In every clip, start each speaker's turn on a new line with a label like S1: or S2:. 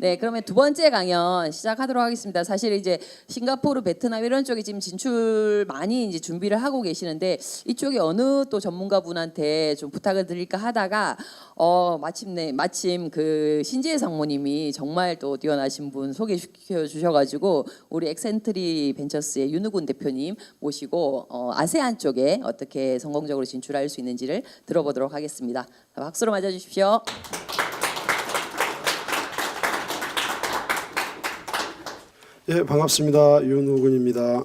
S1: 네, 그러면 두 번째 강연 시작하도록 하겠습니다. 사실 이제 싱가포르, 베트남 이런 쪽에 지금 진출 많이 이제 준비를 하고 계시는데 이쪽에 어느 또 전문가분한테 좀 부탁을 드릴까 하다가 마침 그 신지혜 상무님이 정말 또 뛰어나신 분 소개시켜 주셔가지고 우리 엑센트리 벤처스의 윤우군 대표님 모시고 아세안 쪽에 어떻게 성공적으로 진출할 수 있는지를 들어보도록 하겠습니다. 박수로 맞아주십시오.
S2: 예, 반갑습니다. 윤우군입니다.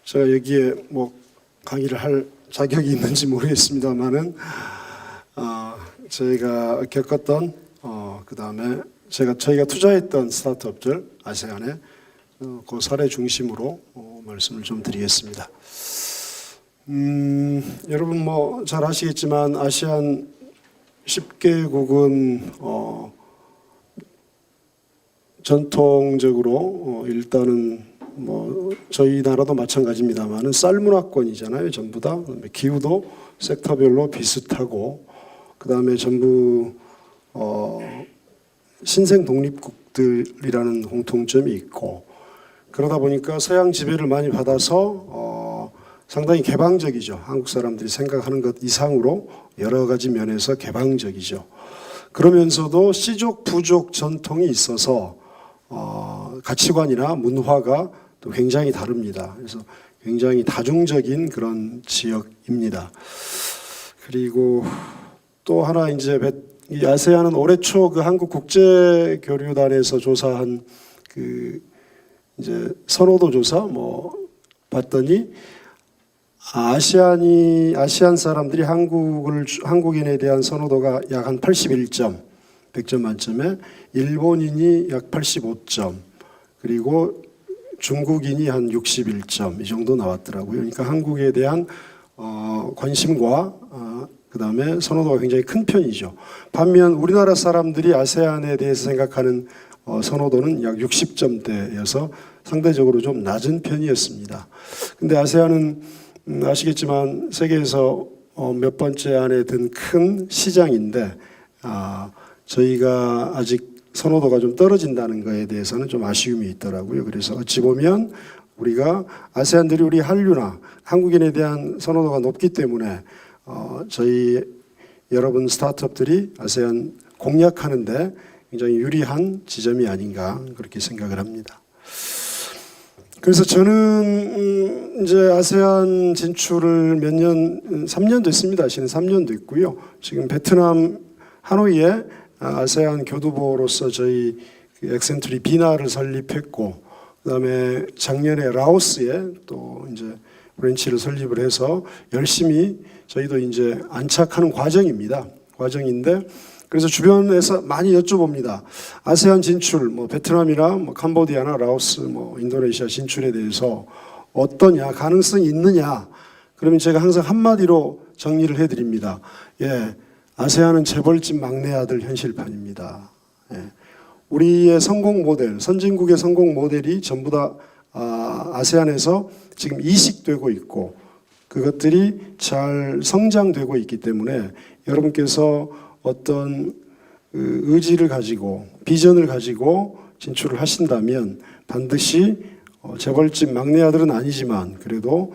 S2: 제가 여기에 뭐 강의를 할 자격이 있는지 모르겠습니다만은 저희가 겪었던 그다음에 저희가 투자했던 스타트업들 아세안에 그 사례 중심으로 말씀을 좀 드리겠습니다. 여러분 뭐 잘 아시겠지만 아시안 10개국은 전통적으로 일단은 뭐 저희 나라도 마찬가지입니다만은 쌀 문화권이잖아요. 전부 다. 기후도 섹터별로 비슷하고 그다음에 전부 신생 독립국들이라는 공통점이 있고 그러다 보니까 서양 지배를 많이 받아서 상당히 개방적이죠. 한국 사람들이 생각하는 것 이상으로 여러 가지 면에서 개방적이죠. 그러면서도 씨족, 부족 전통이 있어서 가치관이나 문화가 또 굉장히 다릅니다. 그래서 굉장히 다중적인 그런 지역입니다. 그리고 또 하나 이제 이 아세안은 올해 초 그 한국국제교류단에서 조사한 그 이제 선호도 조사 뭐 봤더니 아시안 사람들이 한국인에 대한 선호도가 약 한 81점, 100점 만점에 일본인이 약 85점, 그리고 중국인이 한 61점 이 정도 나왔더라고요. 그러니까 한국에 대한 관심과 그다음에 선호도가 굉장히 큰 편이죠. 반면 우리나라 사람들이 아세안에 대해서 생각하는 선호도는 약 60점대여서 상대적으로 좀 낮은 편이었습니다. 근데 아세안은 아시겠지만 세계에서 몇 번째 안에 든 큰 시장인데 저희가 아직 선호도가 좀 떨어진다는 것에 대해서는 좀 아쉬움이 있더라고요. 그래서 어찌 보면 우리가 아세안들이 우리 한류나 한국인에 대한 선호도가 높기 때문에 저희 여러분 스타트업들이 아세안 공략하는데 굉장히 유리한 지점이 아닌가 그렇게 생각을 합니다. 그래서 저는 이제 아세안 진출을 3년 됐습니다. 지금 3년 됐고요. 지금 베트남 하노이에 아세안 교두보로서 저희 엑센트리 비나를 설립했고, 그다음에 작년에 라오스에 또 이제 브랜치를 설립을 해서 열심히 저희도 이제 안착하는 과정인데. 그래서 주변에서 많이 여쭤봅니다. 아세안 진출, 뭐 베트남이나 뭐 캄보디아나 라오스, 뭐 인도네시아 진출에 대해서 어떠냐, 가능성이 있느냐. 그러면 제가 항상 한마디로 정리를 해드립니다. 예, 아세안은 재벌집 막내 아들 현실판입니다. 예, 우리의 성공 모델, 선진국의 성공 모델이 전부 다 아세안에서 지금 이식되고 있고 그것들이 잘 성장되고 있기 때문에 여러분께서 어떤 의지를 가지고 비전을 가지고 진출을 하신다면 반드시 재벌집 막내 아들은 아니지만 그래도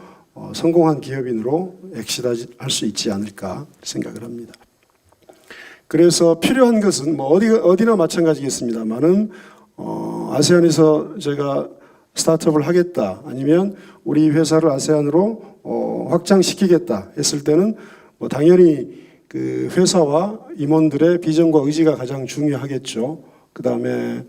S2: 성공한 기업인으로 엑시트할 수 있지 않을까 생각을 합니다. 그래서 필요한 것은 뭐 어디나 마찬가지겠습니다만은 아세안에서 제가 스타트업을 하겠다 아니면 우리 회사를 아세안으로 확장시키겠다 했을 때는 뭐 당연히 그 회사와 임원들의 비전과 의지가 가장 중요하겠죠. 그 다음에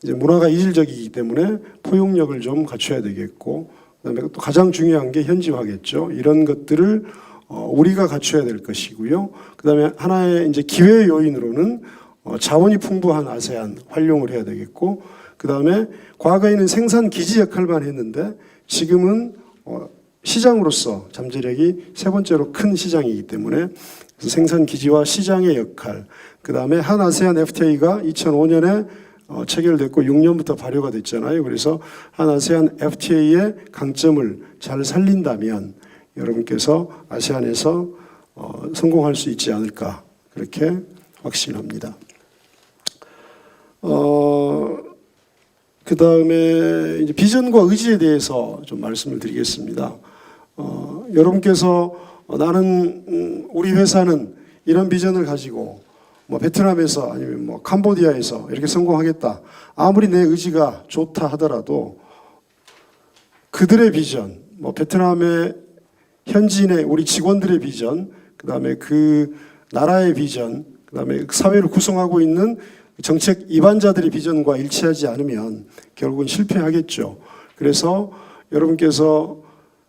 S2: 이제 문화가 이질적이기 때문에 포용력을 좀 갖춰야 되겠고, 그 다음에 또 가장 중요한 게 현지화겠죠. 이런 것들을 우리가 갖춰야 될 것이고요. 그 다음에 하나의 이제 기회 요인으로는 자원이 풍부한 아세안 활용을 해야 되겠고, 그 다음에 과거에는 생산 기지 역할만 했는데 지금은 시장으로서 잠재력이 세 번째로 큰 시장이기 때문에 생산 기지와 시장의 역할, 그 다음에 한 아세안 FTA가 2005년에 체결됐고 6년부터 발효가 됐잖아요. 그래서 한 아세안 FTA의 강점을 잘 살린다면 여러분께서 아세안에서 성공할 수 있지 않을까 그렇게 확신합니다. 그 다음에 이제 비전과 의지에 대해서 좀 말씀을 드리겠습니다. 여러분께서 나는 우리 회사는 이런 비전을 가지고 뭐 베트남에서 아니면 뭐 캄보디아에서 이렇게 성공하겠다. 아무리 내 의지가 좋다 하더라도 그들의 비전, 뭐 베트남의 현지인의 우리 직원들의 비전, 그 다음에 그 나라의 비전, 그 다음에 사회를 구성하고 있는 정책 입안자들의 비전과 일치하지 않으면 결국은 실패하겠죠. 그래서 여러분께서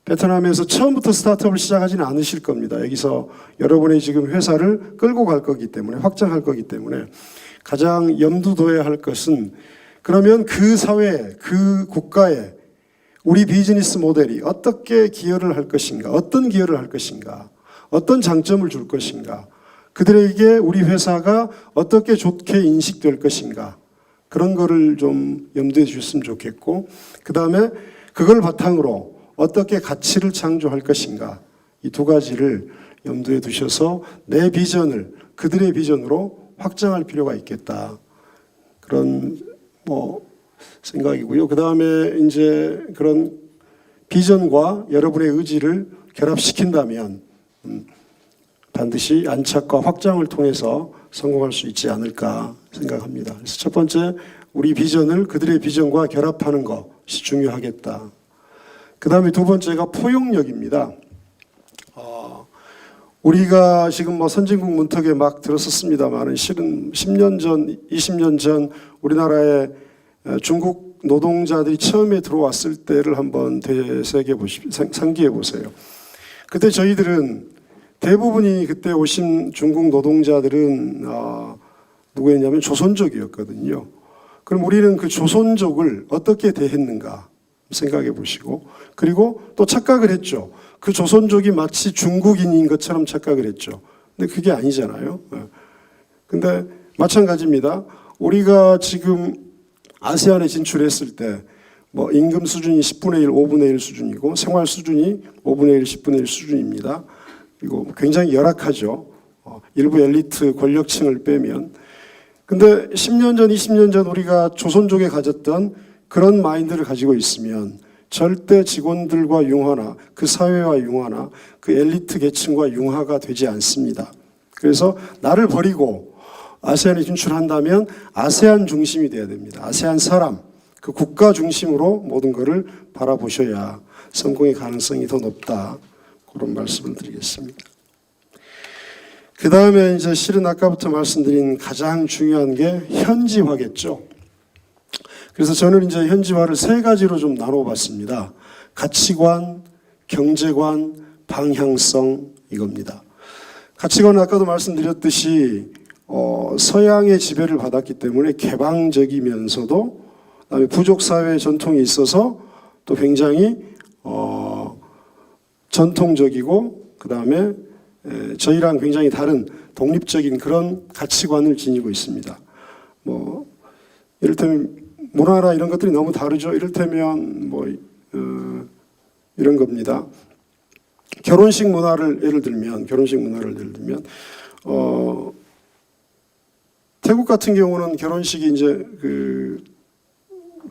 S2: 베트남에서 처음부터 스타트업을 시작하지는 않으실 겁니다. 여기서 여러분의 지금 회사를 끌고 갈 거기 때문에, 확장할 거기 때문에 가장 염두둬야 할 것은 그러면 그 사회에, 그 국가에 우리 비즈니스 모델이 어떻게 기여를 할 것인가, 어떤 기여를 할 것인가, 어떤 장점을 줄 것인가, 그들에게 우리 회사가 어떻게 좋게 인식될 것인가, 그런 거를 좀 염두에 주셨으면 좋겠고, 그 다음에 그걸 바탕으로 어떻게 가치를 창조할 것인가, 이 두 가지를 염두에 두셔서 내 비전을 그들의 비전으로 확장할 필요가 있겠다, 그런 생각이고요. 그 다음에 이제 그런 비전과 여러분의 의지를 결합시킨다면 반드시 안착과 확장을 통해서 성공할 수 있지 않을까 생각합니다. 그래서 첫 번째, 우리 비전을 그들의 비전과 결합하는 것이 중요하겠다. 그 다음에 두 번째가 포용력입니다. 우리가 지금 뭐 선진국 문턱에 막 들었었습니다만 실은 10년 전, 20년 전 우리나라에 중국 노동자들이 처음에 들어왔을 때를 한번 상기해 보세요. 그때 저희들은 대부분이 그때 오신 중국 노동자들은 누구였냐면 조선족이었거든요. 그럼 우리는 그 조선족을 어떻게 대했는가 생각해 보시고, 그리고 또 착각을 했죠. 그 조선족이 마치 중국인인 것처럼 착각을 했죠. 근데 그게 아니잖아요. 근데 마찬가지입니다. 우리가 지금 아세안에 진출했을 때 뭐 임금 수준이 10분의 1, 5분의 1 수준이고 생활 수준이 5분의 1, 10분의 1 수준입니다. 그리고 굉장히 열악하죠. 일부 엘리트 권력층을 빼면. 근데 10년 전, 20년 전 우리가 조선족에 가졌던 그런 마인드를 가지고 있으면 절대 직원들과 융화나 그 사회와 융화나 그 엘리트 계층과 융화가 되지 않습니다. 그래서 나를 버리고 아세안에 진출한다면 아세안 중심이 돼야 됩니다. 아세안 사람, 그 국가 중심으로 모든 것을 바라보셔야 성공의 가능성이 더 높다. 그런 말씀을 드리겠습니다. 그 다음에 이제 실은 아까부터 말씀드린 가장 중요한 게 현지화겠죠. 그래서 저는 이제 현지화를 세 가지로 좀 나눠봤습니다. 가치관, 경제관, 방향성, 이겁니다. 가치관은 아까도 말씀드렸듯이 서양의 지배를 받았기 때문에 개방적이면서도 그다음에 부족 사회 전통이 있어서 또 굉장히 전통적이고 그다음에 저희랑 굉장히 다른 독립적인 그런 가치관을 지니고 있습니다. 뭐 이를테면 문화나 이런 것들이 너무 다르죠. 이를테면 이런 겁니다. 결혼식 문화를 예를 들면 태국 같은 경우는 결혼식이 이제 그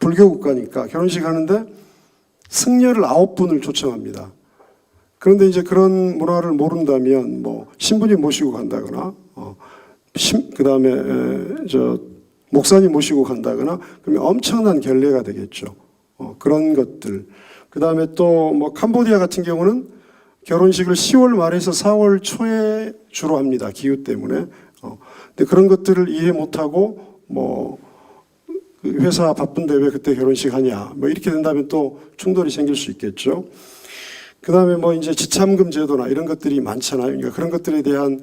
S2: 불교 국가니까 결혼식 하는데 승려를 9분을 초청합니다. 그런데 이제 그런 문화를 모른다면 뭐 신부님 모시고 간다거나 그다음에 목사님 모시고 간다거나 그러면 엄청난 결례가 되겠죠. 그런 것들. 그다음에 또 뭐 캄보디아 같은 경우는 결혼식을 10월 말에서 4월 초에 주로 합니다. 기후 때문에. 근데 그런 것들을 이해 못하고 뭐 회사 바쁜데 왜 그때 결혼식 하냐. 뭐 이렇게 된다면 또 충돌이 생길 수 있겠죠. 그다음에 뭐 이제 지참금 제도나 이런 것들이 많잖아요. 그러니까 그런 것들에 대한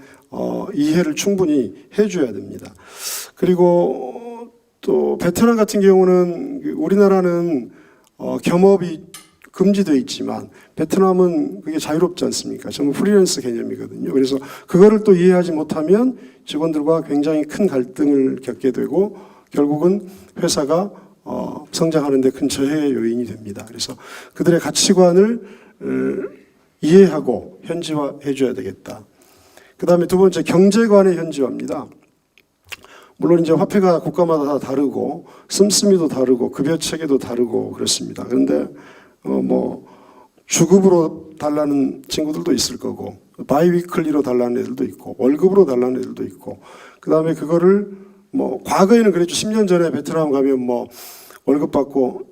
S2: 이해를 충분히 해줘야 됩니다. 그리고 또 베트남 같은 경우는 우리나라는 겸업이 금지되어 있지만 베트남은 그게 자유롭지 않습니까? 전부 프리랜서 개념이거든요. 그래서 그거를 또 이해하지 못하면 직원들과 굉장히 큰 갈등을 겪게 되고 결국은 회사가 성장하는 데 큰 저해 요인이 됩니다. 그래서 그들의 가치관을 이해하고 현지화해 줘야 되겠다. 그다음에 두 번째 경제관의 현지화입니다. 물론 이제 화폐가 국가마다 다 다르고 씀씀이도 다르고 급여 체계도 다르고 그렇습니다. 그런데 뭐 주급으로 달라는 친구들도 있을 거고 바이위클리로 달라는 애들도 있고 월급으로 달라는 애들도 있고 그다음에 그거를 뭐 과거에는 그랬죠. 10년 전에 베트남 가면 뭐 월급 받고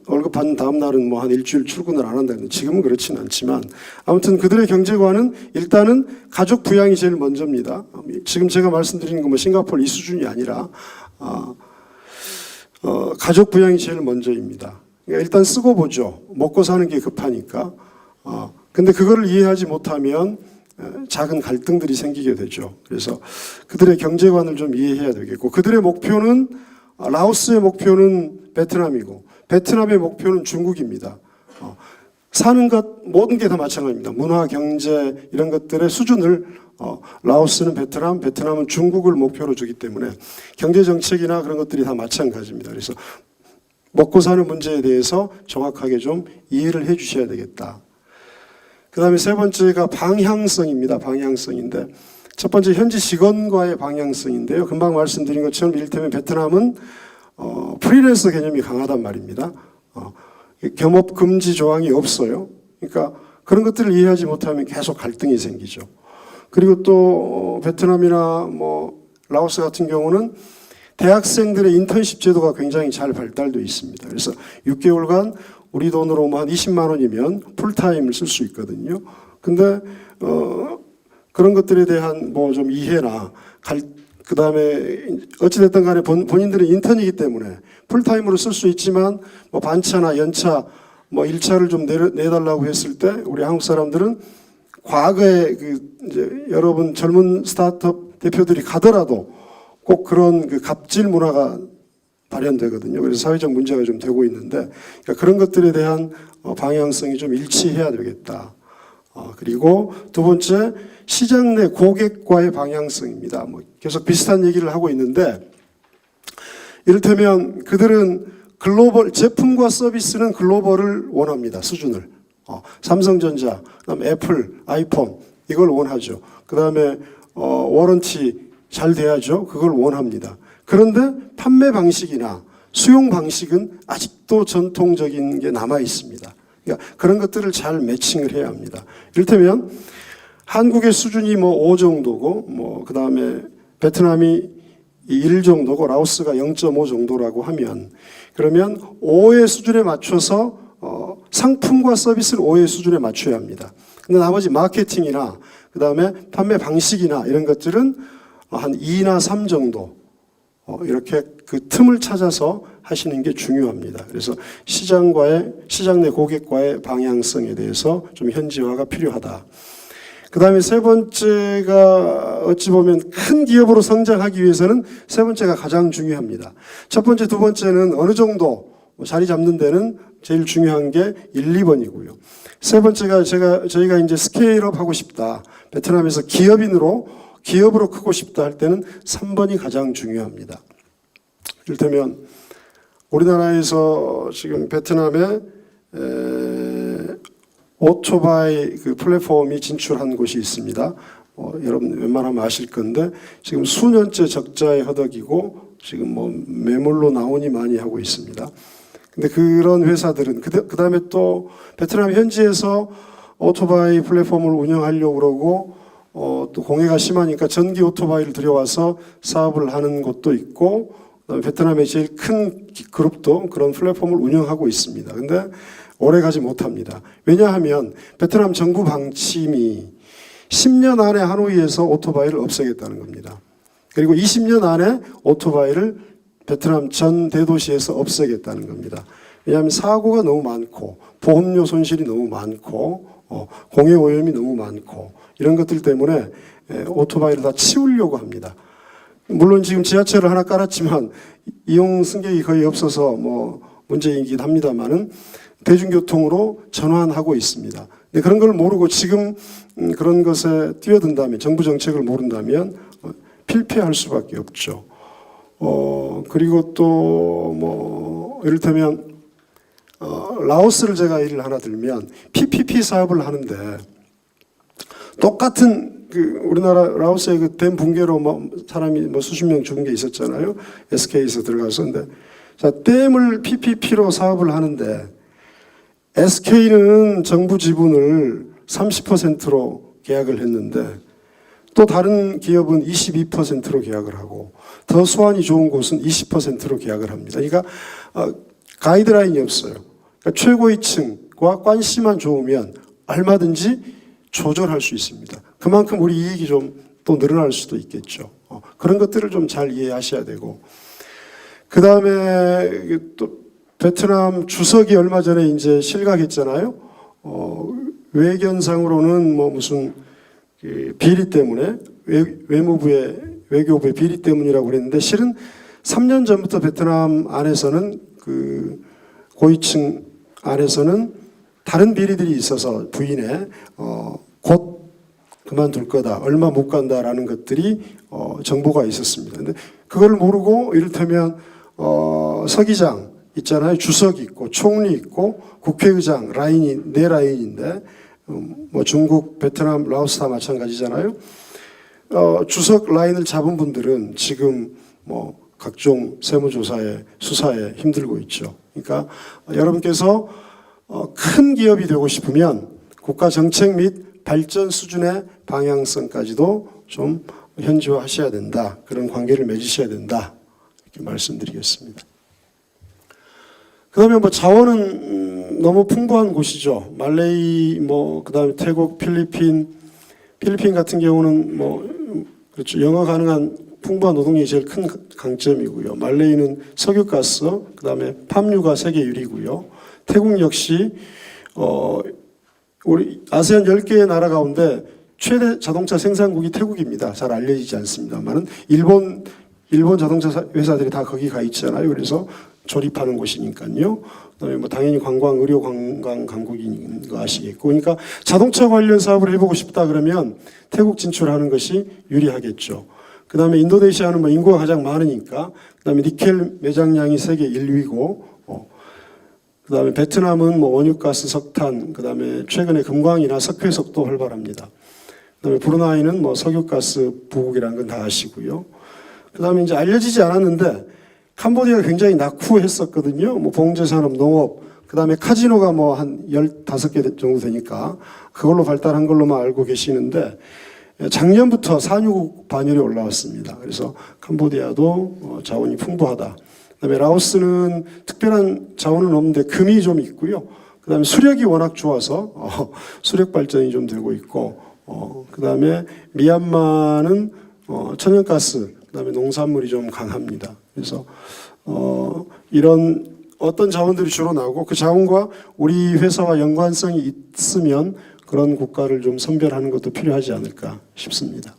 S2: 월급 받는 다음 날은 뭐 한 일주일 출근을 안 한다는데 지금은 그렇지는 않지만 아무튼 그들의 경제관은 일단은 가족 부양이 제일 먼저입니다. 지금 제가 말씀드리는 건 뭐 싱가포르 이 수준이 아니라 가족 부양이 제일 먼저입니다. 그러니까 일단 쓰고 보죠. 먹고 사는 게 급하니까. 근데 그거를 이해하지 못하면 작은 갈등들이 생기게 되죠. 그래서 그들의 경제관을 좀 이해해야 되겠고 그들의 목표는 라오스의 목표는 베트남이고 베트남의 목표는 중국입니다. 사는 것 모든 게 다 마찬가지입니다. 문화, 경제 이런 것들의 수준을 라오스는 베트남, 베트남은 중국을 목표로 주기 때문에 경제 정책이나 그런 것들이 다 마찬가지입니다. 그래서 먹고 사는 문제에 대해서 정확하게 좀 이해를 해 주셔야 되겠다. 그 다음에 세 번째가 방향성입니다. 방향성인데 첫 번째 현지 직원과의 방향성인데요. 금방 말씀드린 것처럼 이를테면 베트남은 프리랜서 개념이 강하단 말입니다. 겸업 금지 조항이 없어요. 그러니까 그런 것들을 이해하지 못하면 계속 갈등이 생기죠. 그리고 또 베트남이나 뭐 라오스 같은 경우는 대학생들의 인턴십 제도가 굉장히 잘 발달되어 있습니다. 그래서 6개월간 우리 돈으로 뭐 한 20만 원이면 풀타임을 쓸 수 있거든요. 근데 그런 것들에 대한 뭐 좀 이해나 그다음에 어찌됐든 간에 본인들은 인턴이기 때문에 풀타임으로 쓸 수 있지만 뭐 반차나 연차 뭐 일차를 좀 내달라고 했을 때 우리 한국 사람들은 과거에 이제 여러분 젊은 스타트업 대표들이 가더라도 꼭 그런 갑질 문화가 발현되거든요. 그래서 사회적 문제가 좀 되고 있는데 그러니까 그런 것들에 대한 방향성이 좀 일치해야 되겠다. 그리고 두 번째 시장 내 고객과의 방향성입니다. 뭐 계속 비슷한 얘기를 하고 있는데 이를테면 그들은 글로벌 제품과 서비스는 글로벌을 원합니다. 수준을 삼성전자, 그다음에 애플, 아이폰 이걸 원하죠. 그다음에 워런티 잘 돼야죠. 그걸 원합니다. 그런데 판매 방식이나 수용 방식은 아직도 전통적인 게 남아 있습니다. 그러니까 그런 것들을 잘 매칭을 해야 합니다. 이를테면 한국의 수준이 뭐 5 정도고 뭐 그다음에 베트남이 1 정도고 라오스가 0.5 정도라고 하면 그러면 5의 수준에 맞춰서 상품과 서비스를 5의 수준에 맞춰야 합니다. 근데 나머지 마케팅이나 그다음에 판매 방식이나 이런 것들은 한 2나 3 정도 이렇게 그 틈을 찾아서 하시는 게 중요합니다. 그래서 시장 내 고객과의 방향성에 대해서 좀 현지화가 필요하다. 그 다음에 세 번째가 어찌 보면 큰 기업으로 성장하기 위해서는 세 번째가 가장 중요합니다. 첫 번째, 두 번째는 어느 정도 자리 잡는 데는 제일 중요한 게 1, 2번이고요. 세 번째가 저희가 이제 스케일업 하고 싶다. 베트남에서 기업으로 크고 싶다 할 때는 3번이 가장 중요합니다. 이를테면 우리나라에서 지금 베트남에 오토바이 그 플랫폼이 진출한 곳이 있습니다. 여러분 웬만하면 아실 건데 지금 수년째 적자에 허덕이고 지금 뭐 매물로 나오니 많이 하고 있습니다. 근데 그런 회사들은 그다음에 또 베트남 현지에서 오토바이 플랫폼을 운영하려고 그러고 또 공해가 심하니까 전기 오토바이를 들여와서 사업을 하는 곳도 있고 그다음에 베트남의 제일 큰 그룹도 그런 플랫폼을 운영하고 있습니다. 근데 오래 가지 못합니다. 왜냐하면 베트남 정부 방침이 10년 안에 하노이에서 오토바이를 없애겠다는 겁니다. 그리고 20년 안에 오토바이를 베트남 전 대도시에서 없애겠다는 겁니다. 왜냐하면 사고가 너무 많고 보험료 손실이 너무 많고 공해 오염이 너무 많고 이런 것들 때문에 오토바이를 다 치우려고 합니다. 물론 지금 지하철을 하나 깔았지만 이용 승객이 거의 없어서 뭐 문제이긴 합니다만은 대중교통으로 전환하고 있습니다. 근데 그런 걸 모르고 지금 그런 것에 뛰어든다면 정부 정책을 모른다면 필패할 수밖에 없죠. 그리고 또 뭐 이를테면 라오스를 제가 예를 하나 들면 PPP 사업을 하는데 똑같은 그 우리나라 라오스의 그 댐 붕괴로 뭐 사람이 뭐 수십 명 죽은 게 있었잖아요. SK에서 들어가서. 근데 자, 댐을 PPP로 사업을 하는데 SK는 정부 지분을 30%로 계약을 했는데 또 다른 기업은 22%로 계약을 하고 더 수완이 좋은 곳은 20%로 계약을 합니다. 그러니까 가이드라인이 없어요. 그러니까 최고위 층과 관시만 좋으면 얼마든지 조절할 수 있습니다. 그만큼 우리 이익이 좀 또 늘어날 수도 있겠죠. 그런 것들을 좀 잘 이해하셔야 되고, 그 다음에 또 베트남 주석이 얼마 전에 이제 실각했잖아요. 외견상으로는 뭐 무슨 비리 때문에 외교부의 비리 때문이라고 그랬는데 실은 3년 전부터 베트남 안에서는 그 고위층 안에서는 다른 비리들이 있어서 부인에 곧 그만둘 거다, 얼마 못 간다라는 것들이 정보가 있었습니다. 근데 그걸 모르고 이를테면 서기장 있잖아요. 주석 있고 총리 있고 국회의장 라인이 네 라인인데 뭐 중국, 베트남, 라오스 다 마찬가지잖아요. 주석 라인을 잡은 분들은 지금 뭐 각종 세무조사에 수사에 힘들고 있죠. 그러니까 여러분께서 큰 기업이 되고 싶으면 국가 정책 및 발전 수준의 방향성까지도 좀 현지화하셔야 된다. 그런 관계를 맺으셔야 된다. 이렇게 말씀드리겠습니다. 그다음에 뭐 자원은 너무 풍부한 곳이죠. 말레이, 뭐 그다음에 태국, 필리핀 같은 경우는 뭐 그렇죠. 영어 가능한 풍부한 노동력이 제일 큰 강점이고요. 말레이는 석유가스, 그다음에 팜유가 세계 1위고요. 태국 역시 우리 아세안 10개의 나라 가운데 최대 자동차 생산국이 태국입니다. 잘 알려지지 않습니다만은 일본 자동차 회사들이 다 거기 가 있잖아요. 그래서 조립하는 곳이니까요. 그다음에 뭐 당연히 관광, 의료 관광 강국인 거 아시겠고, 그러니까 자동차 관련 사업을 해보고 싶다 그러면 태국 진출하는 것이 유리하겠죠. 그다음에 인도네시아는 뭐 인구가 가장 많으니까, 그다음에 니켈 매장량이 세계 1위고, 그다음에 베트남은 뭐 원유가스, 석탄, 그다음에 최근에 금광이나 석회석도 활발합니다. 그다음에 브루나이는 뭐 석유가스 부국이라는 건 다 아시고요. 그다음에 이제 알려지지 않았는데 캄보디아가 굉장히 낙후했었거든요. 뭐 봉제산업, 농업, 그다음에 카지노가 뭐 한 15개 정도 되니까 그걸로 발달한 걸로만 알고 계시는데 작년부터 산유국 반열에 올라왔습니다. 그래서 캄보디아도 자원이 풍부하다. 그다음에 라오스는 특별한 자원은 없는데 금이 좀 있고요. 그다음에 수력이 워낙 좋아서 수력 발전이 좀 되고 있고, 그다음에 미얀마는 천연가스, 그다음에 농산물이 좀 강합니다. 그래서 이런 어떤 자원들이 주로 나오고 그 자원과 우리 회사와 연관성이 있으면 그런 국가를 좀 선별하는 것도 필요하지 않을까 싶습니다.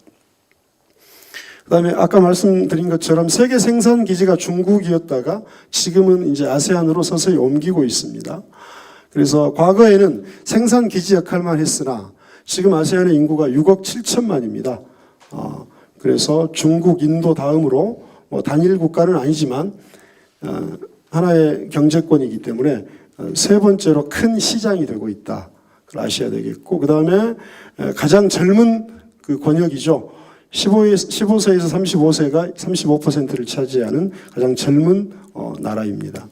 S2: 그다음에 아까 말씀드린 것처럼 세계 생산 기지가 중국이었다가 지금은 이제 아세안으로 서서히 옮기고 있습니다. 그래서 과거에는 생산 기지 역할만 했으나 지금 아세안의 인구가 6억 7천만입니다. 그래서 중국, 인도 다음으로 뭐 단일 국가는 아니지만 하나의 경제권이기 때문에 세 번째로 큰 시장이 되고 있다. 그걸 아셔야 되겠고, 그 다음에 가장 젊은 그 권역이죠. 15세에서 35세가 35%를 차지하는 가장 젊은 나라입니다.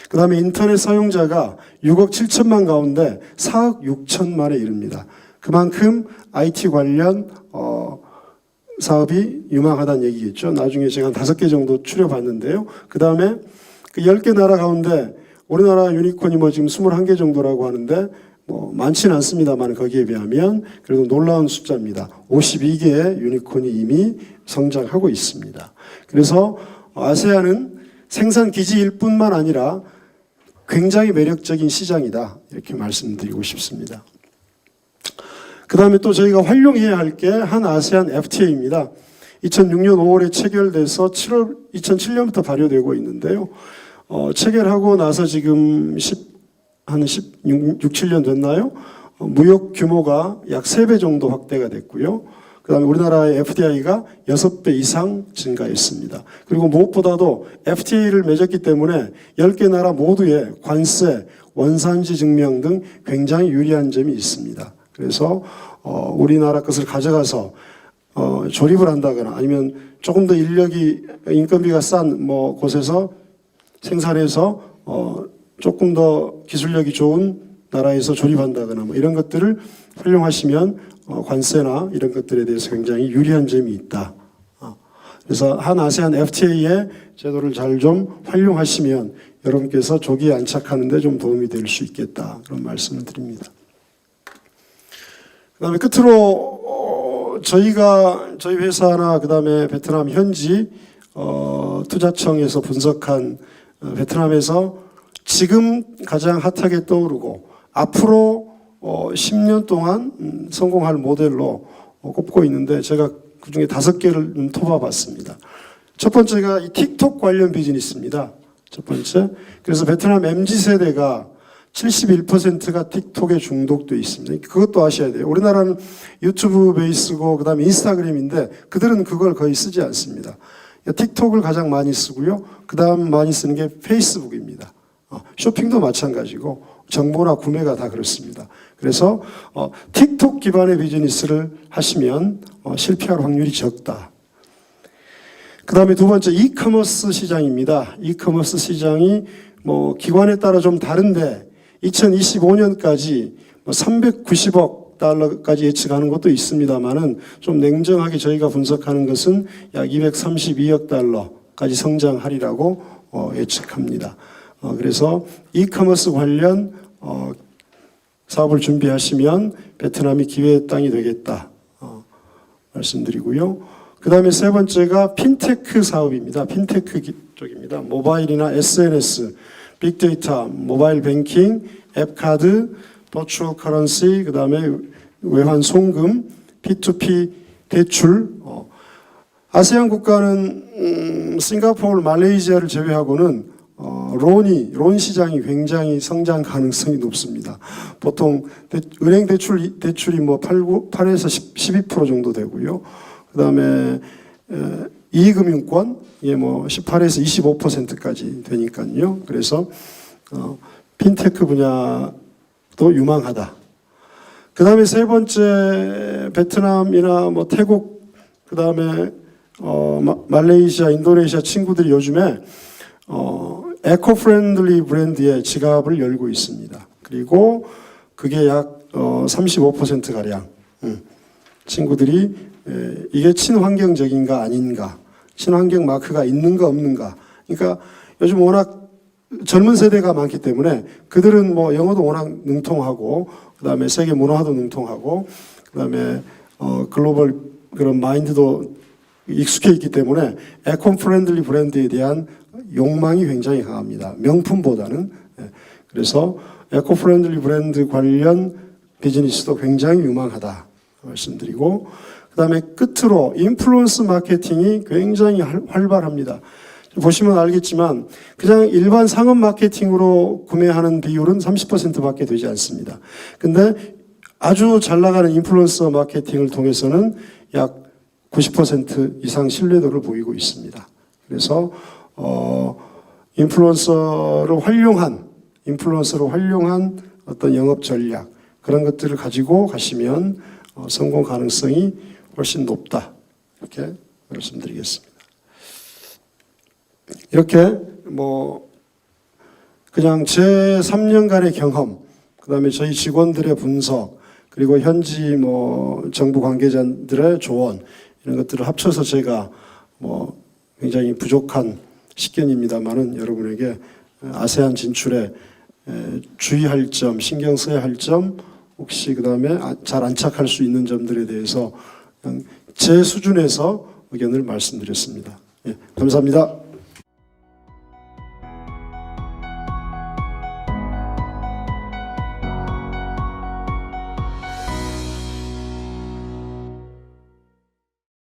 S2: 그 다음에 인터넷 사용자가 6억 7천만 가운데 4억 6천만에 이릅니다. 그만큼 IT 관련 사업이 유망하다는 얘기겠죠. 나중에 제가 한 5개 정도 추려봤는데요. 그 다음에 그 10개 나라 가운데 우리나라 유니콘이 뭐 지금 21개 정도라고 하는데 뭐 많지는 않습니다만 거기에 비하면 그래도 놀라운 숫자입니다. 52개의 유니콘이 이미 성장하고 있습니다. 그래서 아세안은 생산 기지일 뿐만 아니라 굉장히 매력적인 시장이다. 이렇게 말씀드리고 싶습니다. 그 다음에 또 저희가 활용해야 할 게 한 아세안 FTA입니다. 2006년 5월에 체결돼서 2007년부터 발효되고 있는데요. 체결하고 나서 지금 한 16, 7년 됐나요? 무역 규모가 약 3배 정도 확대가 됐고요. 그 다음에 우리나라의 FDI가 6배 이상 증가했습니다. 그리고 무엇보다도 FTA를 맺었기 때문에 10개 나라 모두의 관세, 원산지 증명 등 굉장히 유리한 점이 있습니다. 그래서 우리나라 것을 가져가서 조립을 한다거나 아니면 조금 더 인건비가 싼 뭐 곳에서 생산해서 조금 더 기술력이 좋은 나라에서 조립한다거나 뭐 이런 것들을 활용하시면 관세나 이런 것들에 대해서 굉장히 유리한 점이 있다. 그래서 한 아세안 FTA의 제도를 잘 좀 활용하시면 여러분께서 조기에 안착하는 데 좀 도움이 될 수 있겠다. 그런 말씀을 드립니다. 그다음에 끝으로 저희 회사나 그다음에 베트남 현지 투자청에서 분석한 베트남에서 지금 가장 핫하게 떠오르고 앞으로 10년 동안 성공할 모델로 꼽고 있는데 제가 그중에 5개를 좀 토봐봤습니다. 첫 번째가 이 틱톡 관련 비즈니스입니다. 첫 번째. 그래서 베트남 MZ세대가 71%가 틱톡에 중독돼 있습니다. 그것도 아셔야 돼요. 우리나라는 유튜브 베이스고 그다음에 인스타그램인데 그들은 그걸 거의 쓰지 않습니다. 틱톡을 가장 많이 쓰고요. 그다음 많이 쓰는 게 페이스북입니다. 쇼핑도 마찬가지고 정보나 구매가 다 그렇습니다. 그래서 틱톡 기반의 비즈니스를 하시면 실패할 확률이 적다. 그 다음에 두 번째 이커머스 시장입니다. 이커머스 시장이 뭐 기관에 따라 좀 다른데 2025년까지 390억 달러까지 예측하는 것도 있습니다만은 좀 냉정하게 저희가 분석하는 것은 약 232억 달러까지 성장하리라고 예측합니다. 그래서 이커머스 관련 사업을 준비하시면 베트남이 기회의 땅이 되겠다 말씀드리고요. 그 다음에 세 번째가 핀테크 사업입니다. 핀테크 쪽입니다. 모바일이나 SNS, 빅데이터, 모바일 뱅킹, 앱카드, 버추얼 커런시, 그 다음에 외환 송금, P2P 대출. 아세안 국가는 싱가포르, 말레이시아를 제외하고는 론 시장이 굉장히 성장 가능성이 높습니다. 보통 은행 대출이 뭐 8에서 12% 정도 되고요. 그 다음에 이금융권, 이게 뭐 18에서 25%까지 되니까요. 그래서 핀테크 분야도 유망하다. 그 다음에 세 번째 베트남이나 뭐 태국, 그 다음에 말레이시아, 인도네시아 친구들이 요즘에 에코 프렌들리 브랜드의 지갑을 열고 있습니다. 그리고 그게 약 35%가량 친구들이 이게 친환경적인가 아닌가, 친환경 마크가 있는가 없는가. 그러니까 요즘 워낙 젊은 세대가 많기 때문에 그들은 뭐 영어도 워낙 능통하고 그다음에 세계 문화도 능통하고 그다음에 글로벌 그런 마인드도 익숙해 있기 때문에 에코 프렌들리 브랜드에 대한 욕망이 굉장히 강합니다. 명품보다는. 그래서 에코 프렌들리 브랜드 관련 비즈니스도 굉장히 유망하다 말씀드리고, 그 다음에 끝으로 인플루언스 마케팅이 굉장히 활발합니다. 보시면 알겠지만 그냥 일반 상업 마케팅으로 구매하는 비율은 30%밖에 되지 않습니다. 근데 아주 잘 나가는 인플루언서 마케팅을 통해서는 약 90% 이상 신뢰도를 보이고 있습니다. 그래서 인플루언서로 활용한 어떤 영업 전략, 그런 것들을 가지고 가시면 성공 가능성이 훨씬 높다. 이렇게 말씀드리겠습니다. 이렇게 뭐 그냥 제 3년간의 경험, 그다음에 저희 직원들의 분석, 그리고 현지 뭐 정부 관계자들의 조언, 이런 것들을 합쳐서 제가 뭐 굉장히 부족한 식견입니다만은 여러분에게 아세안 진출에 주의할 점, 신경 써야 할 점, 혹시 그다음에 잘 안착할 수 있는 점들에 대해서 제 수준에서 의견을 말씀드렸습니다. 예, 감사합니다.